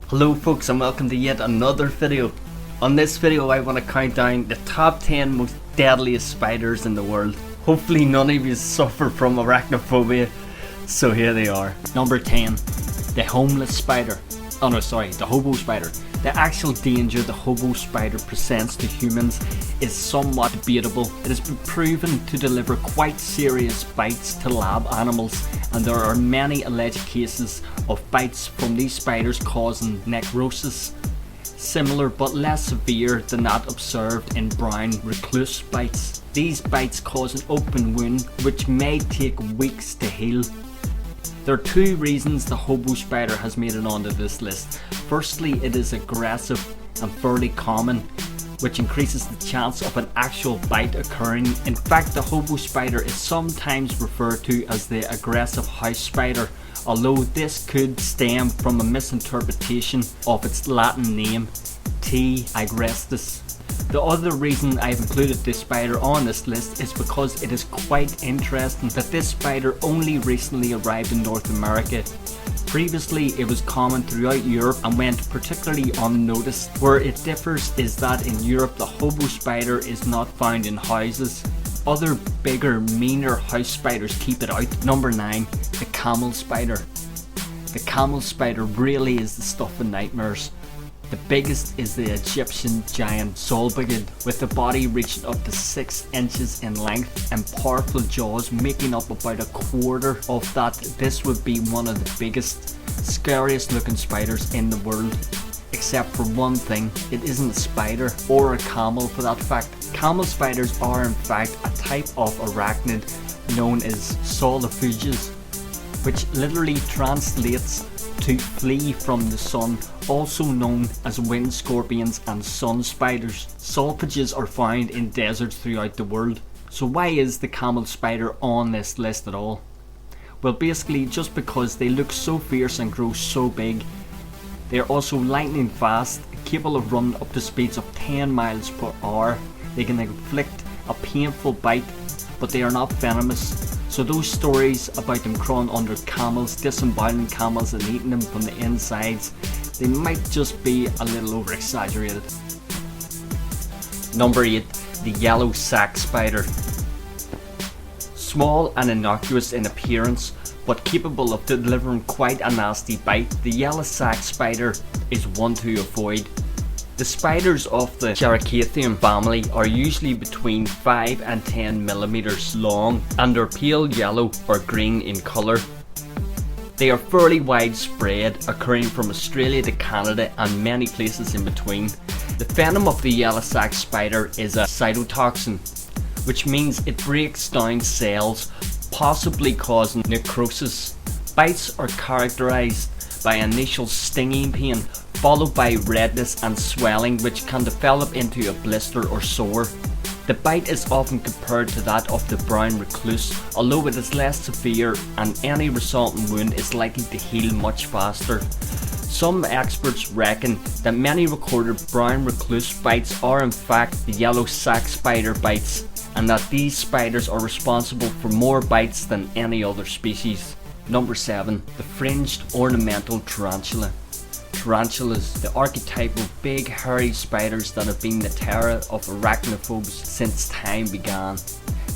Hello folks and welcome to yet another video. On this video I want to count down the top 10 most deadliest spiders in the world. Hopefully none of you suffer from arachnophobia, so here they are. Number 10. The homeless spider. The hobo spider. The actual danger the hobo spider presents to humans is somewhat debatable. It has been proven to deliver quite serious bites to lab animals, and there are many alleged cases of bites from these spiders causing necrosis, similar but less severe than that observed in brown recluse bites. These bites cause an open wound which may take weeks to heal. There are two reasons the hobo spider has made it onto this list. Firstly, it is aggressive and fairly common, which increases the chance of an actual bite occurring. In fact, the hobo spider is sometimes referred to as the aggressive house spider, although this could stem from a misinterpretation of its Latin name, T. agrestis. The other reason I've included this spider on this list is because it is quite interesting that this spider only recently arrived in North America. Previously it was common throughout Europe and went particularly unnoticed. Where it differs is that in Europe the hobo spider is not found in houses. Other bigger, meaner house spiders keep it out. Number 9. The camel spider. The camel spider really is the stuff of nightmares. The biggest is the Egyptian giant Zolbagid, with the body reaching up to 6 inches in length and powerful jaws making up about a quarter of that. This would be one of the biggest, scariest looking spiders in the world. Except for one thing, it isn't a spider or a camel for that fact. Camel spiders are in fact a type of arachnid known as solifuges, which literally translates to flee from the sun, also known as wind scorpions and sun spiders. Solifuges are found in deserts throughout the world. So why is the camel spider on this list at all? Well, basically just because they look so fierce and grow so big. They are also lightning fast, capable of running up to speeds of 10 miles per hour. They can inflict a painful bite, but they are not venomous. So those stories about them crawling under camels, disemboweling camels and eating them from the insides, they might just be a little over exaggerated. Number 8. The yellow sac spider. Small and innocuous in appearance, but capable of delivering quite a nasty bite, the yellow sac spider is one to avoid. The spiders of the Cheracathium family are usually between 5 and 10 millimeters long and are pale yellow or green in colour. They are fairly widespread, occurring from Australia to Canada and many places in between. The venom of the yellow sac spider is a cytotoxin, which means it breaks down cells, possibly causing necrosis. Bites are characterised by initial stinging pain, followed by redness and swelling, which can develop into a blister or sore. The bite is often compared to that of the brown recluse, although it is less severe and any resulting wound is likely to heal much faster. Some experts reckon that many recorded brown recluse bites are in fact the yellow sac spider bites, and that these spiders are responsible for more bites than any other species. Number 7. The fringed ornamental tarantula. Tarantulas, the archetype of big hairy spiders that have been the terror of arachnophobes since time began.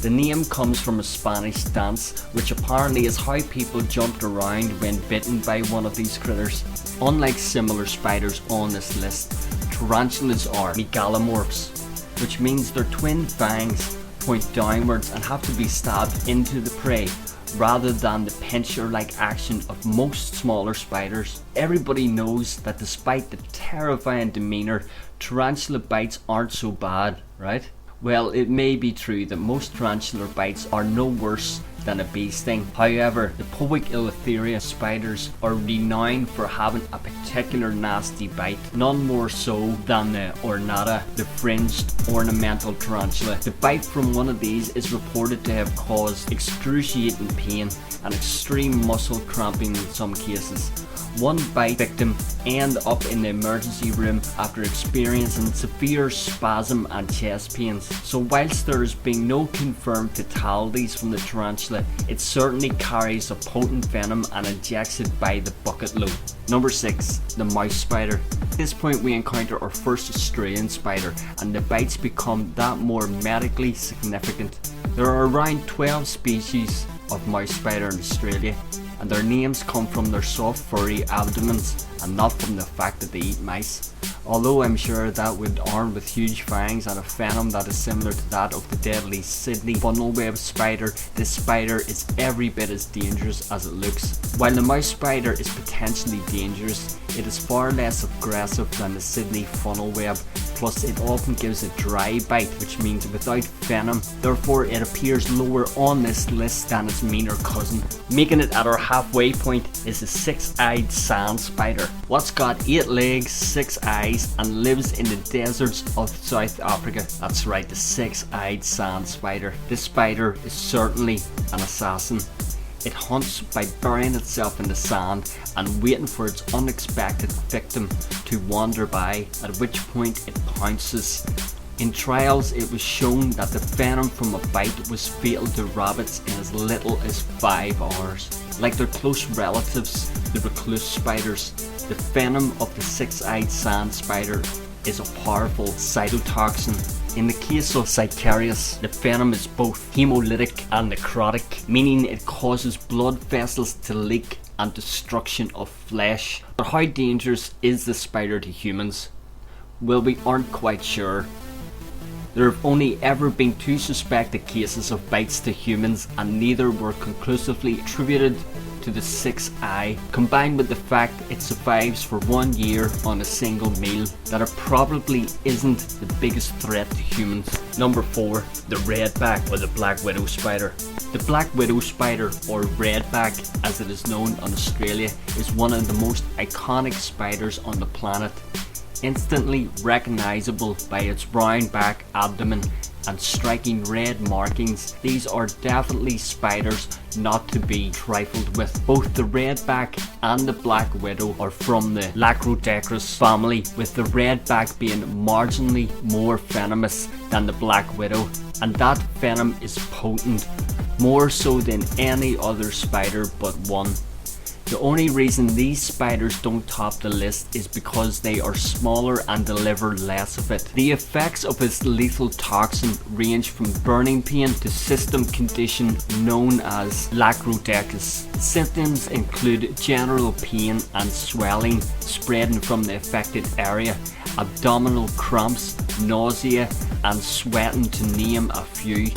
The name comes from a Spanish dance, which apparently is how people jumped around when bitten by one of these critters. Unlike similar spiders on this list, tarantulas are megalomorphs, which means their twin fangs point downwards and have to be stabbed into the prey, rather than the pincher-like action of most smaller spiders. Everybody knows that despite the terrifying demeanour, tarantula bites aren't so bad, right? Well, it may be true that most tarantula bites are no worse than a bee sting. However, the Poic-Illytheria spiders are renowned for having a particular nasty bite, none more so than the ornata, the fringed ornamental tarantula. The bite from one of these is reported to have caused excruciating pain and extreme muscle cramping in some cases. One bite victim ended up in the emergency room after experiencing severe spasm and chest pains. So whilst there has been no confirmed fatalities from the tarantula tarantula, it certainly carries a potent venom and injects it by the bucket load. Number 6. The mouse spider. At this point we encounter our first Australian spider, and the bites become that more medically significant. There are around 12 species of mouse spider in Australia, and their names come from their soft furry abdomens and not from the fact that they eat mice. Although I'm sure that with armed with huge fangs and a venom that is similar to that of the deadly Sydney funnel web spider, this spider is every bit as dangerous as it looks. While the mouse spider is potentially dangerous, it is far less aggressive than the Sydney funnel web, plus it often gives a dry bite, which means without venom. Therefore it appears lower on this list than its meaner cousin. Making it at our halfway point is the six-eyed sand spider. What's got 8 legs, 6 eyes, and lives in the deserts of South Africa? That's right, the six-eyed sand spider. This spider is certainly an assassin. It hunts by burying itself in the sand and waiting for its unexpected victim to wander by, at which point it pounces. In trials it was shown that the venom from a bite was fatal to rabbits in as little as 5 hours. Like their close relatives, the recluse spiders, the venom of the six-eyed sand spider is a powerful cytotoxin. In the case of Cycarius, the venom is both hemolytic and necrotic, meaning it causes blood vessels to leak and destruction of flesh. But how dangerous is the spider to humans? Well, we aren't quite sure. There have only ever been 2 suspected cases of bites to humans, and neither were conclusively attributed to the 6th eye, combined with the fact it survives for 1 year on a single meal, that it probably isn't the biggest threat to humans. Number 4. The redback or the black widow spider. The black widow spider, or redback as it is known in Australia, is one of the most iconic spiders on the planet. Instantly recognizable by its round back, abdomen and striking red markings, these are definitely spiders not to be trifled with. Both the redback and the black widow are from the Lacrodecrus family, with the redback being marginally more venomous than the black widow, and that venom is potent, more so than any other spider but one. The only reason these spiders don't top the list is because they are smaller and deliver less of it. The effects of its lethal toxin range from burning pain to system condition known as lacrodecus. Symptoms include general pain and swelling spreading from the affected area, abdominal cramps, nausea and sweating, to name a few.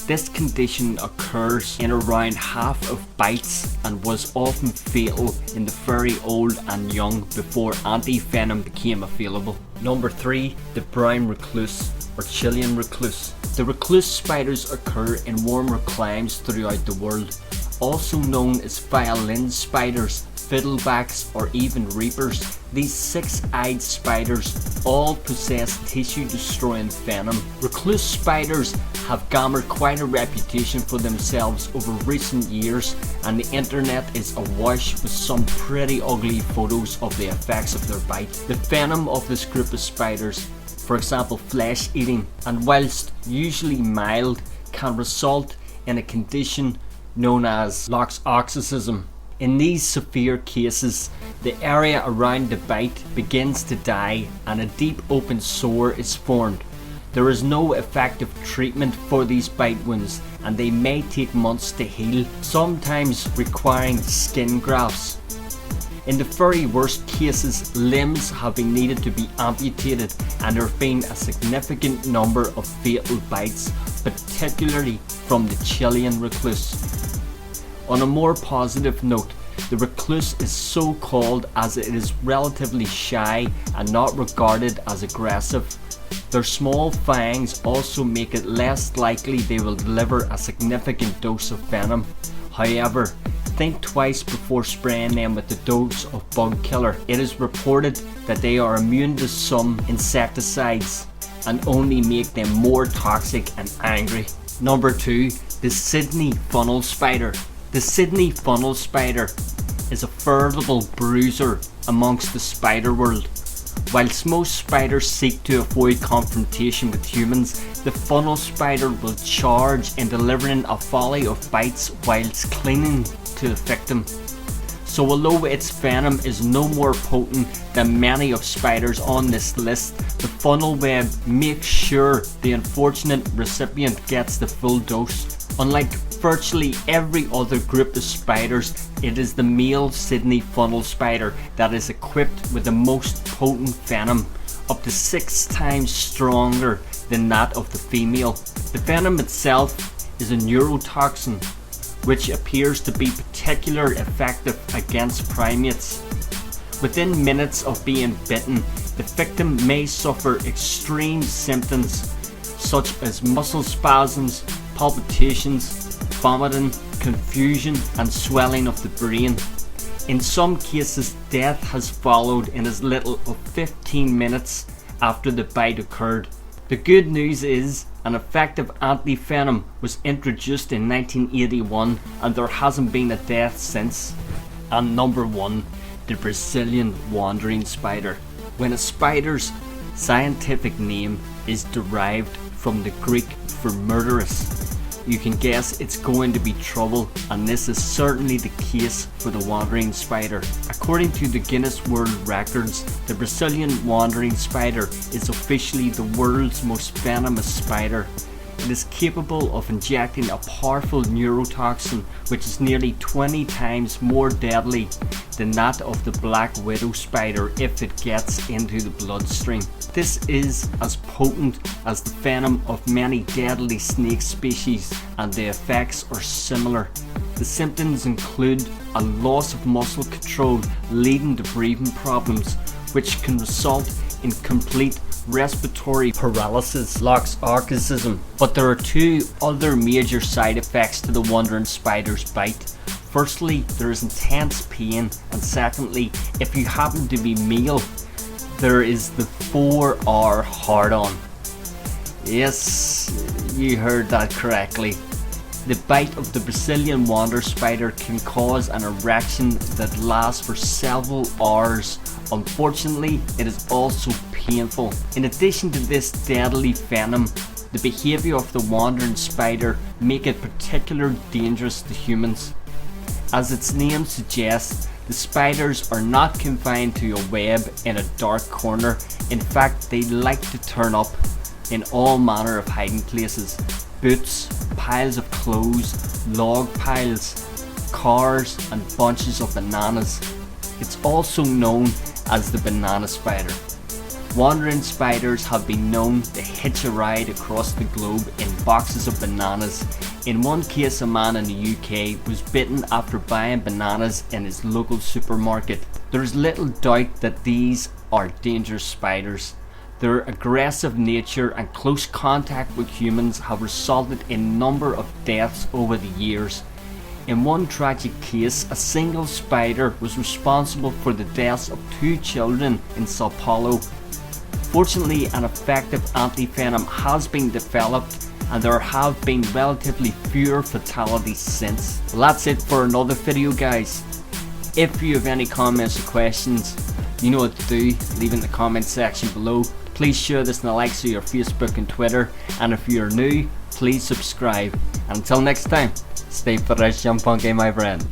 This condition occurs in around half of bites and was often fatal in the very old and young before anti-venom became available. Number 3. The brown recluse or Chilean recluse. The recluse spiders occur in warmer climes throughout the world, also known as violin spiders, fiddlebacks or even reapers. These 6-eyed spiders all possess tissue-destroying venom. Recluse spiders have garnered quite a reputation for themselves over recent years, and the internet is awash with some pretty ugly photos of the effects of their bite. The venom of this group of spiders, for example flesh eating, and whilst usually mild, can result in a condition known as loxoxism. In these severe cases, the area around the bite begins to die and a deep open sore is formed. There is no effective treatment for these bite wounds, and they may take months to heal, sometimes requiring skin grafts. In the very worst cases, limbs have been needed to be amputated, and there have been a significant number of fatal bites, particularly from the Chilean recluse. On a more positive note, the recluse is so called as it is relatively shy and not regarded as aggressive. Their small fangs also make it less likely they will deliver a significant dose of venom. However, think twice before spraying them with the dose of bug killer. It is reported that they are immune to some insecticides and only make them more toxic and angry. Number 2. The Sydney funnel spider. The Sydney funnel spider is a veritable bruiser amongst the spider world. Whilst most spiders seek to avoid confrontation with humans, the funnel spider will charge in delivering a volley of bites whilst clinging to the victim. So although its venom is no more potent than many of spiders on this list, the funnel web makes sure the unfortunate recipient gets the full dose. Unlike virtually every other group of spiders, it is the male Sydney funnel spider that is equipped with the most potent venom, up to 6 times stronger than that of the female. The venom itself is a neurotoxin, which appears to be particularly effective against primates. Within minutes of being bitten, the victim may suffer extreme symptoms such as muscle spasms, palpitations, vomiting, confusion and swelling of the brain. In some cases, death has followed in as little as 15 minutes after the bite occurred. The good news is an effective anti-venom was introduced in 1981 and there hasn't been a death since. And number 1, the Brazilian wandering spider. When a spider's scientific name is derived from the Greek for murderous, you can guess it's going to be trouble, and this is certainly the case for the wandering spider. According to the Guinness World Records, the Brazilian wandering spider is officially the world's most venomous spider. It is capable of injecting a powerful neurotoxin which is nearly 20 times more deadly than that of the black widow spider if it gets into the bloodstream. This is as potent as the venom of many deadly snake species, and the effects are similar. The symptoms include a loss of muscle control leading to breathing problems, which can result in complete respiratory paralysis, orgasm. But there are 2 other major side effects to the wandering spider's bite. Firstly, there is intense pain, and secondly, if you happen to be male, there is the 4-hour hard-on. Yes, you heard that correctly. The bite of the Brazilian wander spider can cause an erection that lasts for several hours. Unfortunately, it is also painful. In addition to this deadly venom, the behaviour of the wandering spider make it particularly dangerous to humans. As its name suggests, the spiders are not confined to a web in a dark corner. In fact, they like to turn up in all manner of hiding places. Boots, piles of clothes, log piles, cars and bunches of bananas. It's also known as the banana spider. Wandering spiders have been known to hitch a ride across the globe in boxes of bananas. In one case, a man in the UK was bitten after buying bananas in his local supermarket. There is little doubt that these are dangerous spiders. Their aggressive nature and close contact with humans have resulted in a number of deaths over the years. In one tragic case, a single spider was responsible for the deaths of 2 children in Sao Paulo. Fortunately, an effective anti-venom has been developed and there have been relatively fewer fatalities since. Well, that's it for another video, guys. If you have any comments or questions, you know what to do, leave in the comment section below. Please share this in the likes of your Facebook and Twitter, and if you are new, please subscribe. And until next time, stay fresh and funky, my friend.